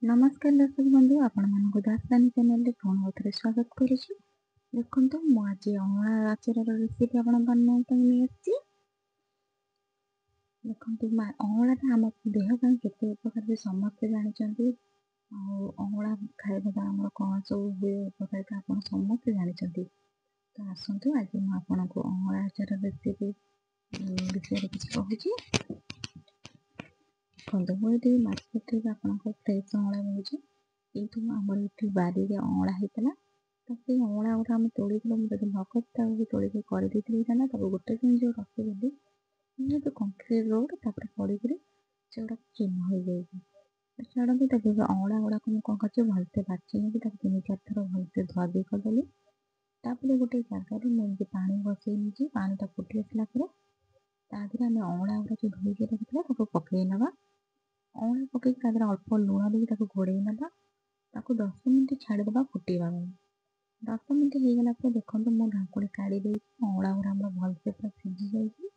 नमस्कार दर्शक बंधु आपण मानक दासदानी चैनल रे पुणी आउथरे स्वागत करुछि। देखंतु मु आज अँवळा आचार रेसिपी आपण बनै नै आछि। देखंतु अँवळाटा हम देह ପାଇଁ केते उपकारी समस्त जानिचंती। अँवळा खाଇବା द्वारा हमर कौन सब हुए उपकारिता आपण समस्त जानिचंती। तो आसंतु आज मु आपनको अँवळा आचार रेसिपी विषय किछ कहूछि। देखो मुझे मार्केट रे आपनको फ्रेश अँवळा मिलुछि, किंतु हमर एठी बारी रे अँवळा हेतला। तो से अँवळा गुड़ा हम तोड़ीदेलु, मुझे भगत ताकू तोड़ीके कर देइथिलि ना ताकू गोटे दिन जो रखिदेली तो कंक्रीट रोड तापर पड़ीकरी सेगुड़ा चिन्ह हो जाइए। छाड़ू तक अँवळा गुड़ा को कौन कर भलसे बाची नहीं तीन चार थर भलसे धुआधुई करदेली। तापर गोटे जगार मुझे पानी बसई नहीं, पानीटा फुटी आसला तादेह आम अँवळा गुड़ा जो धोईके रखिथा पकई नवा। अँवळा पकई तादेह अल्प लुण देकी घोड़े नवा, 10 मिनिट छाड़ीदेवा फुटेगा। 10 मिनिट हो गला देखो मु ढाकुणी काढ़ी अँवळा गुड़ा आम भलसे पूरा सीझी जाइए।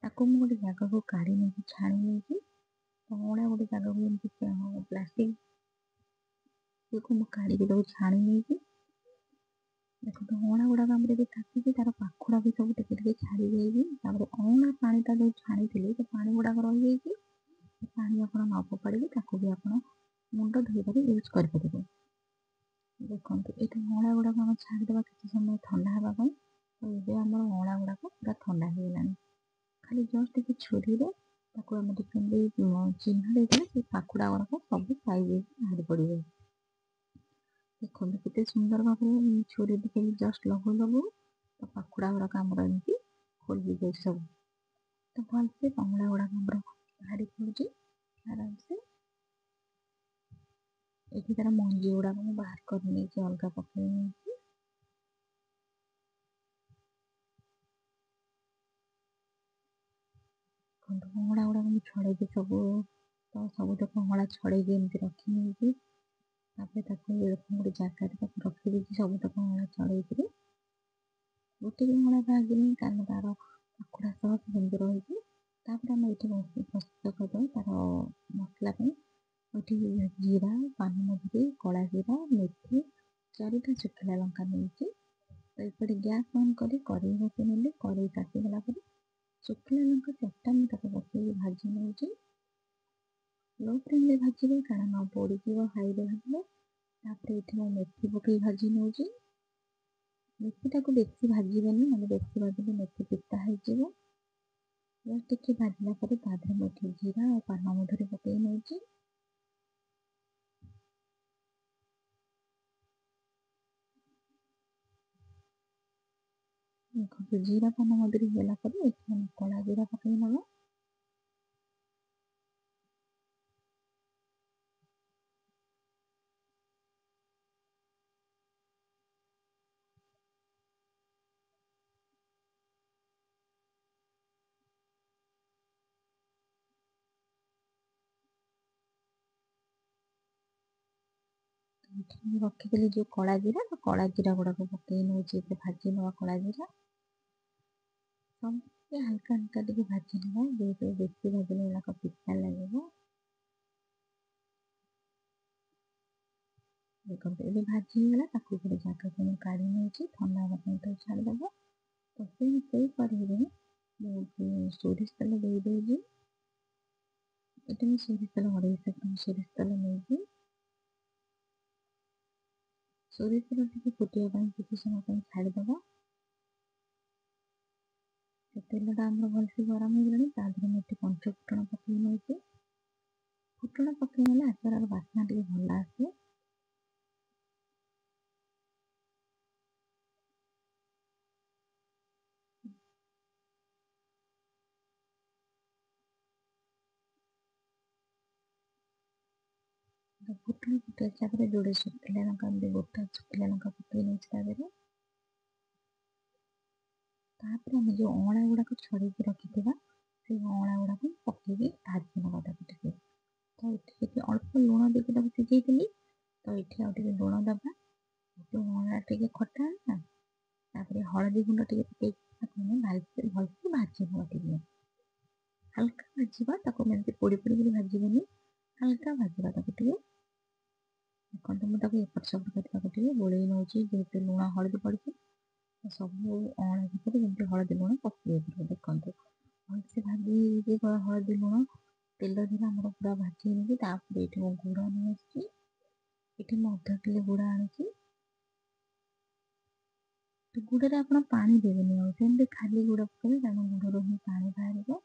ताको मु गोटे जगह को काढ़ी नहीं छाणी नहीं, अँवळा गोटे जगह को प्लास्टिक को मु काढ़ी छाणी नहीं। देखो अँवळा गुड़ा आम ताकि तार पाखुड़ा भी सब टे छाड़ी जाइए। अँवळा पानीटा जो छाणी से पानी गुड़ाक रही जाइए। पानी आप न फोपाड़ी भी आप मुंड धोबार यूज करेंगे। देखो ये अँवळा गुड़ाक आम छाड़ीदेवा किसी समय ठंडा हाँपाई। तो ये आम अँवळा गुड़ाक पूरा ठंडा हो गला। खाली जस्ट टे छुरी आम चिन्ह देदेले से पाखुड़ा गुड़ाक सब साइज बाहरी पड़े। देखो केते सुंदर भाव छुरी टे जस्ट लगू लगू तो पाखुड़ा गुड़ाक आमर एमती खोल जाए सब। तो भलसे अँवळा गुड़ाक आमर बाहरी पड़ुଛି आराम से। ये तार मंजी गुड़ाक बाहर कर नहीं अलग पकई नहीं। अँवळा गुड़ाक मुझे छड़े सब, तो सब तक अँवळा छड़े एमती रखी नहीं। गोटे जगह रखी सब तक अँवळा छड़े गोटे भी अँवळा भागनी कारण तार पाखुड़ा सह सेमती रही। आम ये प्रस्तुत करदे तार मसला ये जीरा, पानमधुरी, कला जीरा, मेथी, 4टा शुखिला लंका नहीं। तो ये गैस ऑन कर कड़े बसई नेली। कड़े तातीगला शुखिला लंका 4टा मुझे बसई भाजी नौ। लो फ्लेम रे भाजिबे कारण पोड़ी हाई रे भाजिले। तापर ये मेथी पकई भाजी नौ। मेथीटा को बेसी भाजबेनी ना बेसी भाजिले मेथी पिता हो। टे भाजला तादेह मुझे जीरा और पानमधुरी पकई नौ। देखो जीरा पानमधुरी होला कला जीरा पकई नवा। रखीदी जो कला जीरा तो कला जीरा गुड़ाक पकई नौ भाजी नवा। कला जीरा सब हल्का हल्का टे भाजी नवा, जो बेसी भाजले गुड़ाक पिता लगे। देखो ये भाजी गला गोटे जगह को काढ़ी नहीं ठंडा हाँपाई छाड़ीदेव। तो से कड़े सोरिष तेल देदेजी। ये सोरिष तेल 250 ग्राम सोरिष तेल नहीं। सोरिष तेल टे फुटाई किसी समय छाड़ीदेव। तेलटा आम भलसे गरम हो गला तादेह मुझे पंच फुटण पकई नौ। फुटण पकई ना आचार बास्ना टे भल आसे। फुटण फुटे आसार जोड़े शुखिला लंका गोटा शुखिला लंका पकई नौ। तापर आम जो अँवळा गुड़ाक छड़े रखी से अँवळा गुड़ाक पकई भाजी नवा। तो ये अल्प लुण देकी सीझे। तो ये आगे लुण दबा जो अँवळा टे खटा है तापर हलदी गुंड टे पकई भलसे भाजी नवा। हल्का भाजवा पोड़ी पोड़ी भाजबेनी, हल्का भाजवा। ଦେଖନ୍ତୁ ମୁଁ ତାକୁ ଏପଟ ସେପଟ କରି ତାକୁ ଟିକେ ଗୋଳେଇ ନେଉଛି, ଯେହେତୁ ଲୁଣ ହଳଦୀ ପଡ଼ିଛି ତ ସବୁ ଅଁଳା ଭିତରେ ଯେମିତି ହଳଦୀ ଲୁଣ ପଶିଯାଇଥିବ। ଦେଖନ୍ତୁ ଭଲସେ ଭାଜି ହେଇଯିବ ହଳଦୀ ଲୁଣ ତେଲ ଦେଲେ ଆମର ପୁରା ଭାଜି ହେଇକି, ତାପରେ ଏଠି ମୁଁ ଗୁଡ଼ ନେଇ ଆସିଛି। ଏଠି ମୁଁ ଅଧ କିଲୋ ଗୁଡ଼ ଆଣିଛି। ତ ଗୁଡ଼ରେ ଆପଣ ପାଣି ଦେବେନି, ଆଉ ସେମିତି ଖାଲି ଗୁଡ଼ ପକେଇବେ, କାରଣ ଗୁଡ଼ରୁ ହିଁ ପାଣି ବାହାରିବ।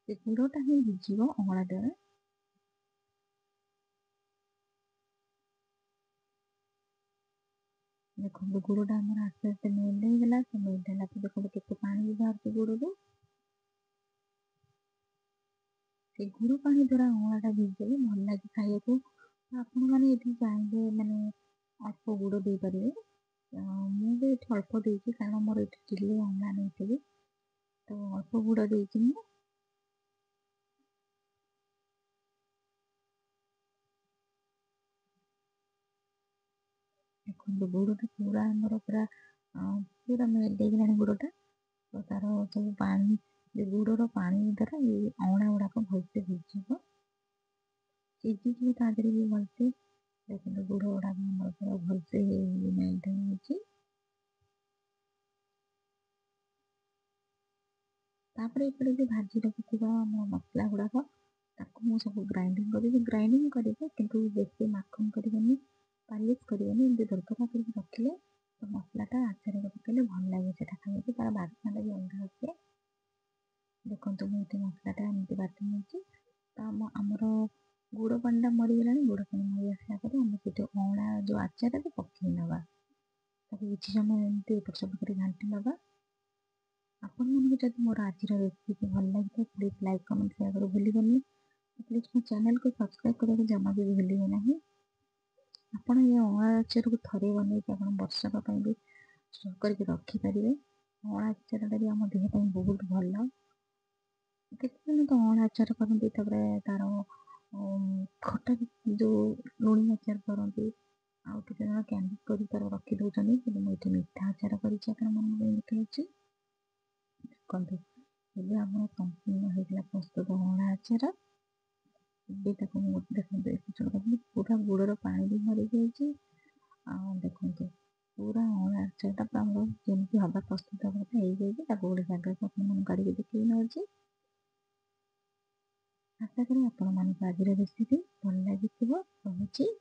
ସେ ଗୁଡ଼ଟା ହିଁ ଭିଜିବ ଅଁଳା ଦ୍ୱାରା। ଦେଖନ୍ତୁ ଗୁଡ଼ଟା ଆମର ଆସ୍ତେ ଆସ୍ତେ ମେଲ୍ଟ ହେଇଗଲା। ସେ ମେଲ୍ଟ ହେଲା ପରେ ଦେଖନ୍ତୁ କେତେ ପାଣି ବି ବାହାରୁଛି ଗୁଡ଼ରୁ। ସେ ଗୁଡ଼ ପାଣି ଦ୍ୱାରା ଅଁଳାଟା ଭିଜିଲେ ଭଲ ଲାଗେ ଖାଇବାକୁ। ଆପଣମାନେ ଏଠି ଚାହିଁଲେ ମାନେ ଅଳ୍ପ ଗୁଡ଼ ଦେଇପାରିବେ। ମୁଁ ବି ଏଠି ଅଳ୍ପ ଦେଇଛି, କାରଣ ମୋର ଏଠି କିଲେ ଅଁଳା ନେଇଥିଲି, ତ ଅଳ୍ପ ଗୁଡ଼ ଦେଇଛି ମୁଁ। ଦେଖନ୍ତୁ ଗୁଡ଼ଟା ପୁରା ଆମର ପୁରା ମେଲ୍ଟ ହେଇଗଲାଣି ଗୁଡ଼ଟା। ତ ତାର ସବୁ ପାଣି, ଯେ ଗୁଡ଼ର ପାଣି ଦ୍ୱାରା ଏଇ ଅଁଳା ଗୁଡ଼ାକ ଭଲସେ ଭିଜିବ, ସିଝିଯିବ ତା ଦେହରେ ବି ଭଲସେ। ଦେଖନ୍ତୁ ଗୁଡ଼ ଗୁଡ଼ାକ ଆମର ପୁରା ଭଲସେ ମେଲ୍ଟ ହେଇଯାଇଛି। ତାପରେ ଏପଟେ ଯୋଉ ଭାଜି ରଖିଥିବା ଆମ ମସଲା ଗୁଡ଼ାକ ତାକୁ ମୁଁ ସବୁ ଗ୍ରାଇଣ୍ଡିଙ୍ଗ କରିବି। ଗ୍ରାଇଣ୍ଡିଙ୍ଗ କରିବେ କିନ୍ତୁ ବେଶୀ ମାଖନ କରିବେନି, ପାଲିସ କରିବେନି, ଏମିତି ଦରଦରା କରିକି ରଖିଲେ ତ ମସଲାଟା ଆଚାରରେ ପକେଇଲେ ଭଲ ଲାଗେ ସେଟା ଖାଇବାକୁ, ତାର ବାସ୍ନାଟା ବି ଅଲଗା ଆସେ। ଦେଖନ୍ତୁ ମୁଁ ଏଠି ମସଲାଟା ଏମିତି ବାଟି ନେଇଛି। ତ ଆମର ଗୁଡ଼ ପାଣିଟା ମରିଗଲାଣି। ଗୁଡ଼ ପାଣି ମରି ଆସିଲା ପରେ ଆମେ ସେଠି ଅଁଳା ଯୋଉ ଆଚାରରେ ପକେଇ ନେବା। ତାକୁ କିଛି ସମୟ ଏମିତି ଏପଟ ସେପଟ କରି ଘାଣ୍ଟି ନେବା। ଆପଣମାନଙ୍କୁ ଯଦି ମୋର ଆଜିର ରେସିପି ଭଲ ଲାଗିଥାଏ ପ୍ଲିଜ୍ ଲାଇକ୍ କମେଣ୍ଟ ସେୟାର କରିବାକୁ ଭୁଲିବେନି। ପ୍ଲିଜ୍ ମୋ ଚ୍ୟାନେଲକୁ ସବସ୍କ୍ରାଇବ୍ କରିବାକୁ ଜମା ବି ଭୁଲିବେ ନାହିଁ। ଆପଣ ଏ ଅଁଳା ଆଚାରକୁ ଥରେ ବନେଇକି ଆପଣ ବର୍ଷକ ପାଇଁ ବି ଷ୍ଟୋର୍ କରିକି ରଖିପାରିବେ। ଅଁଳା ଆଚାରଟା ବି ଆମ ଦେହ ପାଇଁ ବହୁତ ଭଲ। କେତେଜଣ ତ ଅଁଳା ଆଚାର କରନ୍ତି, ତାପରେ ତାର ଖଟା ଯୋଉ ଲୁଣି ଆଚାର କରନ୍ତି, ଆଉ କେତେ ଜଣ କ୍ୟାଣ୍ଡି କରି ତାର ରଖି ଦଉଛନ୍ତି, କିନ୍ତୁ ମୁଁ ଏଠି ମିଠା ଆଚାର କରିଛି ଆପଣମାନଙ୍କ ପାଇଁ ଦେଖାଉଛି। ଦେଖନ୍ତୁ ଏବେ ଆମର ସମ୍ପୂର୍ଣ୍ଣ ହେଇଥିଲା ପ୍ରସ୍ତୁତ ଅଁଳା ଆଚାର। ଏବେ ତାକୁ ମୁଁ ଦେଖନ୍ତୁ ପୁରା ଗୁଡ଼ର ପାଣି ବି ମରିଯାଇଛି। ଆଉ ଦେଖନ୍ତୁ ପୁରା ଅଁଳା ଆଚାରଟା ପୁରା ଆମର ଯେମିତି ହବା ପ୍ରସ୍ତୁତ ହବା କଥା ହେଇଯାଇଛି। ତାକୁ ଗୋଟେ ଜାଗାକୁ ଆପଣମାନଙ୍କୁ କାଢ଼ିକି ଦେଖେଇ ନେଉଛି। ଆଶା କরি ଆପଣମାନଙ୍କୁ ଆଜିର ରେସିପି ଭଲ ଲାଗିଥିବ। ରହୁଛି।